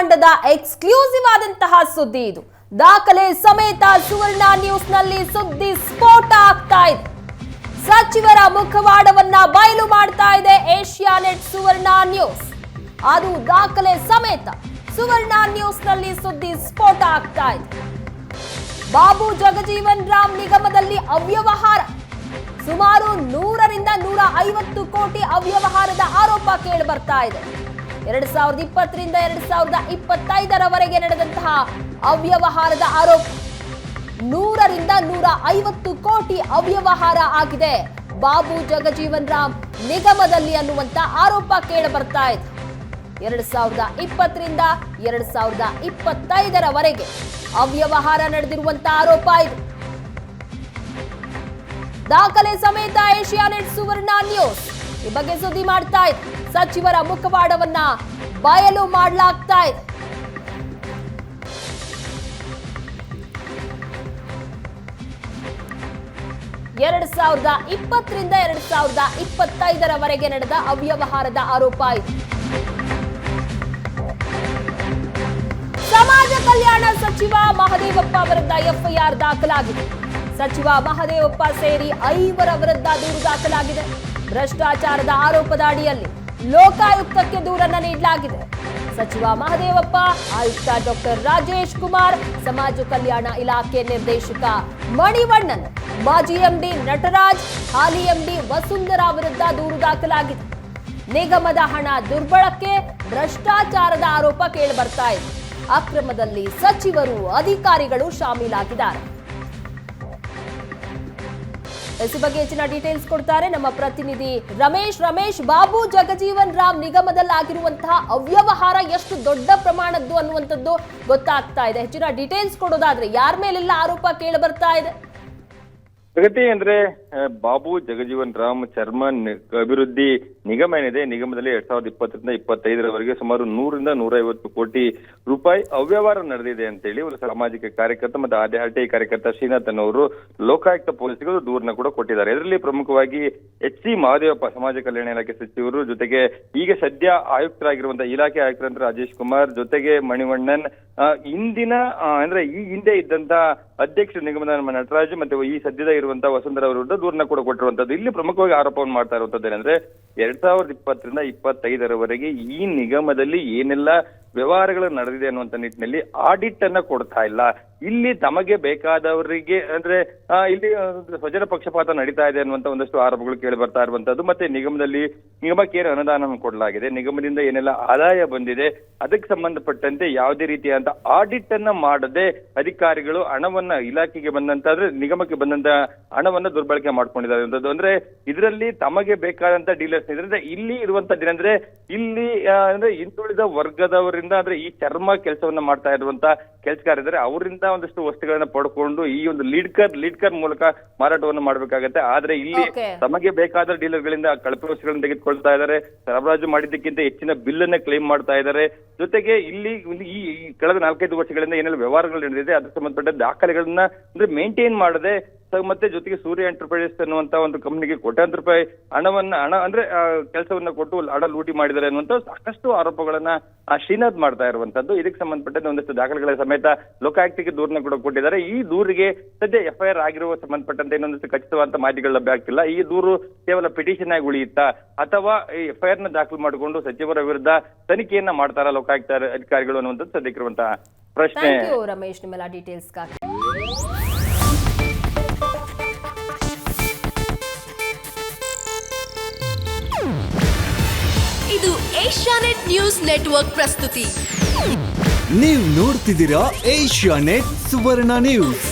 ಬ್ರಹ್ಮಾಂಡದ ಎಕ್ಸ್ಕ್ಲೂಸಿವ್ ಆದಂತಹ ಸುದ್ದಿ ಇದು. ದಾಖಲೆ ಸಮೇತ ಸುವರ್ಣ ನ್ಯೂಸ್ ನಲ್ಲಿ ಸುದ್ದಿ ಸ್ಫೋಟ ಆಗ್ತಾ ಇದೆ. ಸಚಿವರ ಮುಖವಾಡವನ್ನ ಬಯಲು ಮಾಡ್ತಾ ಇದೆ ಏಷ್ಯಾನೆಟ್ ಸುವರ್ಣ ನ್ಯೂಸ್. ಅದು ದಾಖಲೆ ಸಮೇತ ಸುವರ್ಣ ನ್ಯೂಸ್ ನಲ್ಲಿ ಸುದ್ದಿ ಸ್ಫೋಟ ಆಗ್ತಾ ಇದೆ. ಬಾಬು ಜಗಜೀವನ್ ರಾಮ್ ನಿಗಮದಲ್ಲಿ ಅವ್ಯವಹಾರ, ಸುಮಾರು 100 ರಿಂದ 150 ಕೋಟಿ ಅವ್ಯವಹಾರದ ಆರೋಪ ಕೇಳಿ ಬರ್ತಾ ಇದೆ. 2020 ರಿಂದ 2025 ನಡೆದಂತಹ ಅವ್ಯವಹಾರದ ಆರೋಪ, 100 ರಿಂದ 150 ಕೋಟಿ ಅವ್ಯವಹಾರ ಆಗಿದೆ ಬಾಬು ಜಗಜೀವನ್ ರಾಮ್ ನಿಗಮದಲ್ಲಿ ಅನ್ನುವಂತ ಆರೋಪ ಕೇಳಿ ಬರ್ತಾ ಇದೆ. 2020 ರಿಂದ 2025 ಅವ್ಯವಹಾರ ನಡೆದಿರುವಂತಹ ಆರೋಪ ಇದು. ದಾಖಲೆ ಸಮೇತ ಏಷ್ಯಾನೆಟ್ ಸುವರ್ಣ ನ್ಯೂಸ್ ಈ ಬಗ್ಗೆ ಸುದ್ದಿ ಮಾಡ್ತಾ ಇದೆ. ಸಚಿವರ ಮುಖವಾಡವನ್ನ ಬಯಲು ಮಾಡಲಾಗ್ತಾ ಇದೆ. ಎರಡ್ 2020 ರಿಂದ 2025 ನಡೆದ ಅವ್ಯವಹಾರದ ಆರೋಪ ಇದು. ಸಮಾಜ ಕಲ್ಯಾಣ ಸಚಿವ ಮಹದೇವಪ್ಪ ವಿರುದ್ಧ ಎಫ್ಐಆರ್ ದಾಖಲಾಗಿದೆ. ಸಚಿವ ಮಹದೇವಪ್ಪ ಸೇರಿ 5 ವಿರುದ್ಧ ದೂರು ದಾಖಲಾಗಿದೆ. ಭ್ರಷ್ಟಾಚಾರದ ಆರೋಪದ ಅಡಿಯಲ್ಲಿ ಲೋಕಾಯುಕ್ತಕ್ಕೆ ದೂರನ್ನು ನೀಡಲಾಗಿದೆ. ಸಚಿವ ಮಹದೇವಪ್ಪ, ಆಯುಕ್ತ ಡಾಕ್ಟರ್ ರಾಜೇಶ್ ಕುಮಾರ್, ಸಮಾಜ ಕಲ್ಯಾಣ ಇಲಾಖೆ ನಿರ್ದೇಶಕ ಮಣಿವಣ್ಣನ್, ಮಾಜಿ ಎಂಡಿ ನಟರಾಜ್, ಹಾಲಿ ಎಂಡಿ ವಸುಂಧರಾ ವಿರುದ್ಧ ದೂರು ದಾಖಲಾಗಿದೆ. ನಿಗಮದ ಹಣ ದುರ್ಬಳಕೆ, ಭ್ರಷ್ಟಾಚಾರದ ಆರೋಪ ಕೇಳಿ ಬರ್ತಾ ಇದೆ. ಅಕ್ರಮದಲ್ಲಿ ಸಚಿವರು, ಅಧಿಕಾರಿಗಳು ಶಾಮೀಲಾಗಿದ್ದಾರೆ. ಈ ಬಗ್ಗೆ ಹೆಚ್ಚಿನ ಡೀಟೇಲ್ಸ್ ಕೊಡ್ತಾರೆ ನಮ್ಮ ಪ್ರತಿನಿಧಿ ರಮೇಶ್. ಬಾಬು ಜಗಜೀವನ್ ರಾಮ್ ನಿಗಮದಲ್ಲಿ ಆಗಿರುವಂತಹ ಅವ್ಯವಹಾರ ಎಷ್ಟು ದೊಡ್ಡ ಪ್ರಮಾಣದ್ದು ಅನ್ನುವಂಥದ್ದು ಗೊತ್ತಾಗ್ತಾ ಇದೆ. ಹೆಚ್ಚಿನ ಡೀಟೇಲ್ಸ್ ಕೊಡೋದಾದ್ರೆ ಯಾರ ಮೇಲೆಲ್ಲ ಆರೋಪ ಕೇಳಿ ಬರ್ತಾ ಇದೆ? ಪ್ರಗತಿ ಅಂದ್ರೆ ಬಾಬು ಜಗಜೀವನ್ ರಾಮ್ ಚರ್ಮ ಅಭಿವೃದ್ಧಿ ನಿಗಮ ಏನಿದೆ, ನಿಗಮದಲ್ಲಿ 2020 ರಿಂದ 2025 ಸುಮಾರು 100 ರಿಂದ 150 ಕೋಟಿ ರೂಪಾಯಿ ಅವ್ಯವಹಾರ ನಡೆದಿದೆ ಅಂತೇಳಿ ಒಂದು ಸಾಮಾಜಿಕ ಕಾರ್ಯಕರ್ತ ಮತ್ತು ಆರ್ಟಿಐ ಕಾರ್ಯಕರ್ತ ಶ್ರೀನಾಥ್ ಅನ್ನೋರು ಲೋಕಾಯುಕ್ತ ಪೊಲೀಸರಿಗೆ ದೂರನ್ನ ಕೂಡ ಕೊಟ್ಟಿದ್ದಾರೆ. ಇದರಲ್ಲಿ ಪ್ರಮುಖವಾಗಿ ಎಚ್ ಸಿ ಮಹದೇವಪ್ಪ, ಸಮಾಜ ಕಲ್ಯಾಣ ಇಲಾಖೆ ಸಚಿವರು, ಜೊತೆಗೆ ಈಗ ಸದ್ಯ ಆಯುಕ್ತರಾಗಿರುವಂತಹ ಇಲಾಖೆ ಆಯುಕ್ತರಂತ ರಾಜೇಶ್ ಕುಮಾರ್, ಜೊತೆಗೆ ಮಣಿವಣ್ಣನ್, ಇಂದಿನ ಅಂದ್ರೆ ಈ ಹಿಂದೆ ಇದ್ದಂತ ಅಧ್ಯಕ್ಷ ನಿಗಮದ ನಟರಾಜ್ ಮತ್ತೆ ಈ ಸದ್ಯದ ಇರುವಂತಹ ವಸುಂಧರಾ ವಿರುದ್ಧ ದೂರನ್ನ ಕೂಡ ಕೊಟ್ಟಿರುವಂತದ್ದು. ಇಲ್ಲಿ ಪ್ರಮುಖವಾಗಿ ಆರೋಪವನ್ನು ಮಾಡ್ತಾ ಇರುವಂತದ್ದು ಏನಂದ್ರೆ 2020 ರಿಂದ 2025 ಈ ನಿಗಮದಲ್ಲಿ ಏನೆಲ್ಲ ವ್ಯವಹಾರಗಳು ನಡೆದಿದೆ ಅನ್ನುವಂತ ನಿಟ್ಟಿನಲ್ಲಿ ಆಡಿಟ್ ಅನ್ನ ಕೊಡ್ತಾ ಇಲ್ಲ. ಇಲ್ಲಿ ತಮಗೆ ಬೇಕಾದವರಿಗೆ ಅಂದ್ರೆ ಇಲ್ಲಿ ಸ್ವಜನ ಪಕ್ಷಪಾತ ನಡೀತಾ ಇದೆ ಅನ್ನುವಂತ ಒಂದಷ್ಟು ಆರೋಪಗಳು ಕೇಳಿ ಬರ್ತಾ ಇರುವಂತದ್ದು. ಮತ್ತೆ ನಿಗಮಕ್ಕೆ ಏನು ಅನುದಾನ ಕೊಡಲಾಗಿದೆ, ನಿಗಮದಿಂದ ಏನೆಲ್ಲ ಆದಾಯ ಬಂದಿದೆ, ಅದಕ್ಕೆ ಸಂಬಂಧಪಟ್ಟಂತೆ ಯಾವುದೇ ರೀತಿಯಾದಂತ ಆಡಿಟ್ ಅನ್ನ ಮಾಡದೆ ಅಧಿಕಾರಿಗಳು ಹಣವನ್ನ ಇಲಾಖೆಗೆ ಬಂದಂತ ಅಂದ್ರೆ ನಿಗಮಕ್ಕೆ ಬಂದಂತ ಹಣವನ್ನ ದುರ್ಬಳಕೆ ಮಾಡ್ಕೊಂಡಿದ್ದಾರೆ ಅಂತದ್ದು. ಅಂದ್ರೆ ಇದರಲ್ಲಿ ತಮಗೆ ಬೇಕಾದಂತ ಡೀಲರ್ಸ್ ಇದ್ರೆ ಇಲ್ಲಿ ಇರುವಂತದ್ದು ಏನಂದ್ರೆ ಇಲ್ಲಿ ಅಂದ್ರೆ ಹಿಂದುಳಿದ ವರ್ಗದವರಿಂದ ಅಂದ್ರೆ ಈ ಚರ್ಮ ಕೆಲಸವನ್ನ ಮಾಡ್ತಾ ಇರುವಂತ ಕೆಲಸಗಾರಿದ್ದಾರೆ, ಅವರಿಂದ ಒಂದಷ್ಟು ವಸ್ತುಗಳನ್ನ ಪಡ್ಕೊಂಡು ಈ ಒಂದು ಲೀಡ್ಕರ್ ಮೂಲಕ ಮಾರಾಟವನ್ನು ಮಾಡ್ಬೇಕಾಗತ್ತೆ. ಆದ್ರೆ ಇಲ್ಲಿ ತಮಗೆ ಬೇಕಾದ ಡೀಲರ್ ಗಳಿಂದ ಕಳಪೆ ವಸ್ತುಗಳನ್ನ ತೆಗೆದುಕೊಳ್ತಾ ಇದ್ದಾರೆ, ಸರಬರಾಜು ಮಾಡಿದ್ದಕ್ಕಿಂತ ಹೆಚ್ಚಿನ ಬಿಲ್ ಅನ್ನ ಕ್ಲೈಮ್ ಮಾಡ್ತಾ ಇದ್ದಾರೆ. ಜೊತೆಗೆ ಇಲ್ಲಿ ಈ ಕಳೆದ 4-5 ವರ್ಷಗಳಿಂದ ಏನೆಲ್ಲ ವ್ಯವಹಾರಗಳು ನಡೆದಿದೆ ಅದಕ್ಕೆ ಸಂಬಂಧಪಟ್ಟ ದಾಖಲೆಗಳನ್ನ ಅಂದ್ರೆ ಮೇಂಟೈನ್ ಮಾಡದೆ, ಮತ್ತೆ ಜೊತೆಗೆ ಸೂರ್ಯ ಎಂಟರ್ಪ್ರೈಸಸ್ ಅನ್ನುವಂತ ಒಂದು ಕಂಪನಿಗೆ ಕೋಟ್ಯಾಂತರ ರೂಪಾಯಿ ಹಣ ಅಂದ್ರೆ ಕೆಲಸವನ್ನ ಕೊಟ್ಟು ಹಣ ಲೂಟಿ ಮಾಡಿದ್ದಾರೆ ಅನ್ನುವಂತ ಸಾಕಷ್ಟು ಆರೋಪಗಳನ್ನ ಶ್ರೀನಾಥ್ ಮಾಡ್ತಾ ಇರುವಂತದ್ದು. ಇದಕ್ಕೆ ಸಂಬಂಧಪಟ್ಟಂತೆ ಒಂದಷ್ಟು ದಾಖಲೆಗಳ ಸಮೇತ ಲೋಕಾಯುಕ್ತಕ್ಕೆ ದೂರನ್ನ ಕೂಡ ಕೊಟ್ಟಿದ್ದಾರೆ. ಈ ದೂರಿಗೆ ಸದ್ಯ ಎಫ್ಐಆರ್ ಆಗಿರುವ ಸಂಬಂಧಪಟ್ಟಂತೆ ಇನ್ನೊಂದಷ್ಟು ಖಚಿತವಾದ ಮಾಹಿತಿಗಳು ಲಭ್ಯ ಆಗ್ತಿಲ್ಲ. ಈ ದೂರು ಕೇವಲ ಪಿಟಿಷನ್ ಆಗಿ ಉಳಿಯುತ್ತಾ ಅಥವಾ ಈ ಎಫ್ಐಆರ್ ನ ದಾಖಲು ಮಾಡಿಕೊಂಡು ಸಚಿವರ ವಿರುದ್ಧ ತನಿಖೆಯನ್ನ ಮಾಡ್ತಾರ ಲೋಕಾಯುಕ್ತ ಅಧಿಕಾರಿಗಳು ಅನ್ನುವಂಥದ್ದು ಸದ್ಯಕ್ಕಿರುವಂತಹ ಪ್ರಶ್ನೆ. ರಮೇಶ್, ನಿಮ್ಮೆಲ್ಲ ಡೀಟೇಲ್ಸ್ ಇದು ಏಷ್ಯಾನೆಟ್ ನ್ಯೂಸ್ ನೆಟ್ವರ್ಕ್ ಪ್ರಸ್ತುತಿ. ನೀವು ನೋಡ್ತಿದ್ದೀರಾ ಏಷ್ಯಾನೆಟ್ ಸುವರ್ಣ ನ್ಯೂಸ್.